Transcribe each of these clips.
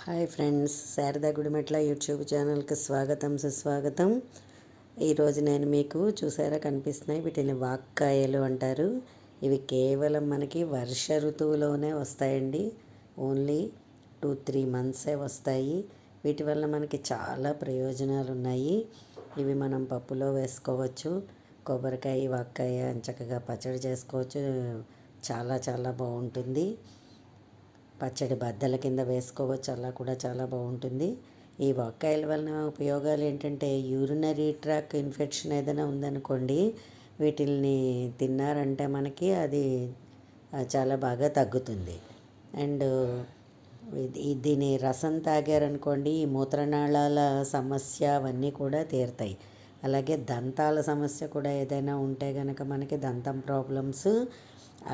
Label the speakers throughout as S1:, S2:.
S1: Hi friends, Sharada Gudimetla YouTube ఛానల్కి స్వాగతం సుస్వాగతం. ఈరోజు నేను మీకు చూసారా కనిపిస్తున్నాయి, వీటిని వాక్కాయలు అంటారు. ఇవి కేవలం మనకి వర్ష ఋతువులోనే వస్తాయండి. ఓన్లీ 2-3 మంత్సే వస్తాయి. వీటి వల్ల మనకి చాలా ప్రయోజనాలు ఉన్నాయి. ఇవి మనం పప్పులో వేసుకోవచ్చు. కొబ్బరికాయ, వాక్కాయ చక్కగా పచ్చడి చేసుకోవచ్చు. చాలా చాలా బాగుంటుంది. పచ్చడి బద్దల కింద వేసుకోవచ్చు, అలా కూడా చాలా బాగుంటుంది. ఈ వాక్కాయల వలన ఉపయోగాలు ఏంటంటే, యూరినరీ ట్రాక్ ఇన్ఫెక్షన్ ఏదైనా ఉందనుకోండి, వీటిల్ని తిన్నారంటే మనకి అది చాలా బాగా తగ్గుతుంది. అండ్ దీని రసం తాగారనుకోండి, ఈ మూత్రనాళాల సమస్య అవన్నీ కూడా తీరుతాయి. అలాగే దంతాల సమస్య కూడా ఏదైనా ఉంటే కనుక మనకి దంతం ప్రాబ్లమ్స్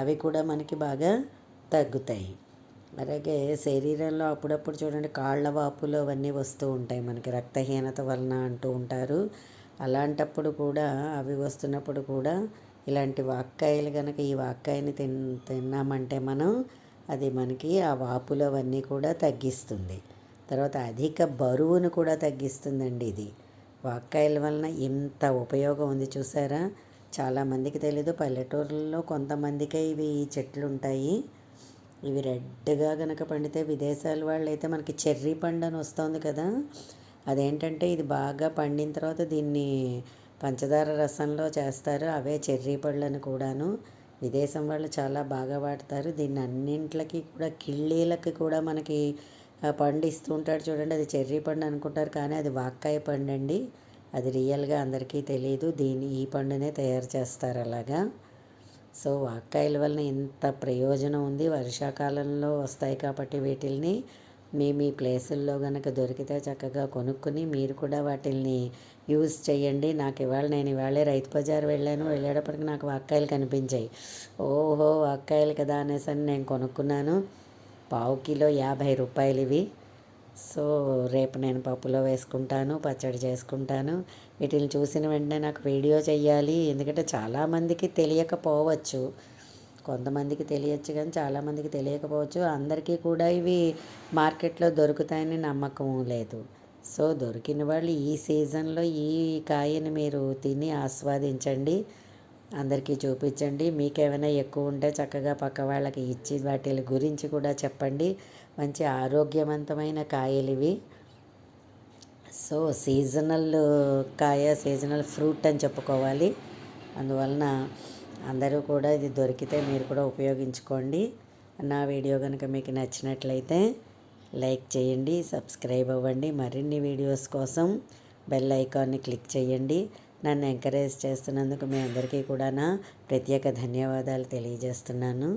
S1: అవి కూడా మనకి బాగా తగ్గుతాయి. అలాగే శరీరంలో అప్పుడప్పుడు చూడండి కాళ్ళ వాపులు అవన్నీ వస్తూ ఉంటాయి, మనకి రక్తహీనత వలన అంటూ ఉంటారు. అలాంటప్పుడు కూడా అవి వస్తున్నప్పుడు కూడా ఇలాంటి వాక్కాయలు కనుక ఈ వాక్కాయని తిన్నామంటే మనం అది మనకి ఆ వాపులు అవన్నీ కూడా తగ్గిస్తుంది. తర్వాత అధిక బరువును కూడా తగ్గిస్తుందండి. ఇది వాక్కాయల వలన ఇంత ఉపయోగం ఉంది చూసారా. చాలామందికి తెలీదు. పల్లెటూరుల్లో కొంతమందికే ఇవి చెట్లు ఉంటాయి. ఇవి రెడ్గా కనుక పండితే, విదేశాల వాళ్ళు అయితే మనకి చెర్రీ పండు అని వస్తుంది కదా, అదేంటంటే ఇది బాగా పండిన తర్వాత దీన్ని పంచదార రసంలో చేస్తారు. అవే చెర్రీ పళ్ళు అని కూడాను విదేశం వాళ్ళు చాలా బాగా వాడతారు. దీన్ని అన్నింట్లకి కూడా, కిళ్ళీలకి కూడా మనకి పండు ఇస్తూ ఉంటాడు చూడండి, అది చెర్రీ పండు అనుకుంటారు, కానీ అది వాక్కాయ పండు అండి. అది రియల్గా అందరికీ తెలియదు. ఈ పండునే తయారు చేస్తారు అలాగా. సో వాక్కాయల వలన ఇంత ప్రయోజనం ఉంది. వర్షాకాలంలో వస్తాయి కాబట్టి వీటిల్ని మీ ప్లేసుల్లో కనుక దొరికితే చక్కగా కొనుక్కుని మీరు కూడా వాటిల్ని యూజ్ చేయండి. నేను ఇవాళే రైతు బజార్ వెళ్ళేటప్పటికి నాకు వాక్కాయలు కనిపించాయి. ఓహో వాక్కాయలు కదా అనేసి నేను కొనుక్కున్నాను. పావు కిలో 50 రూపాయలు ఇవి. సో రేపు నేను పప్పులో వేసుకుంటాను, పచ్చడి చేసుకుంటాను. వీటిని చూసిన వెంటనే నాకు వీడియో చేయాలి, ఎందుకంటే చాలామందికి తెలియకపోవచ్చు. కొంతమందికి తెలియచ్చు కానీ చాలామందికి తెలియకపోవచ్చు. అందరికీ కూడా ఇవి మార్కెట్లో దొరుకుతాయని నమ్మకం లేదు. సో దొరికిన వాళ్ళు ఈ సీజన్లో ఈ కాయని మీరు తిని ఆస్వాదించండి, అందరికీ చూపించండి. మీకేమైనా ఎక్కువ ఉంటే చక్కగా పక్క వాళ్ళకి ఇచ్చి వాటి గురించి కూడా చెప్పండి. మంచి ఆరోగ్యవంతమైన కాయలు ఇవి. సో సీజనల్ కాయ, సీజనల్ ఫ్రూట్ అని చెప్పుకోవాలి. అందువలన అందరూ కూడా ఇది దొరికితే మీరు కూడా ఉపయోగించుకోండి. నా వీడియో కనుక మీకు నచ్చినట్లయితే లైక్ చేయండి, సబ్స్క్రైబ్ అవ్వండి. మరిన్ని వీడియోస్ కోసం బెల్ ఐకాన్ని క్లిక్ చేయండి. నన్ను ఎంకరేజ్ చేస్తున్నందుకు మీ అందరికీ కూడా నా ప్రత్యేక ధన్యవాదాలు తెలియజేస్తున్నాను.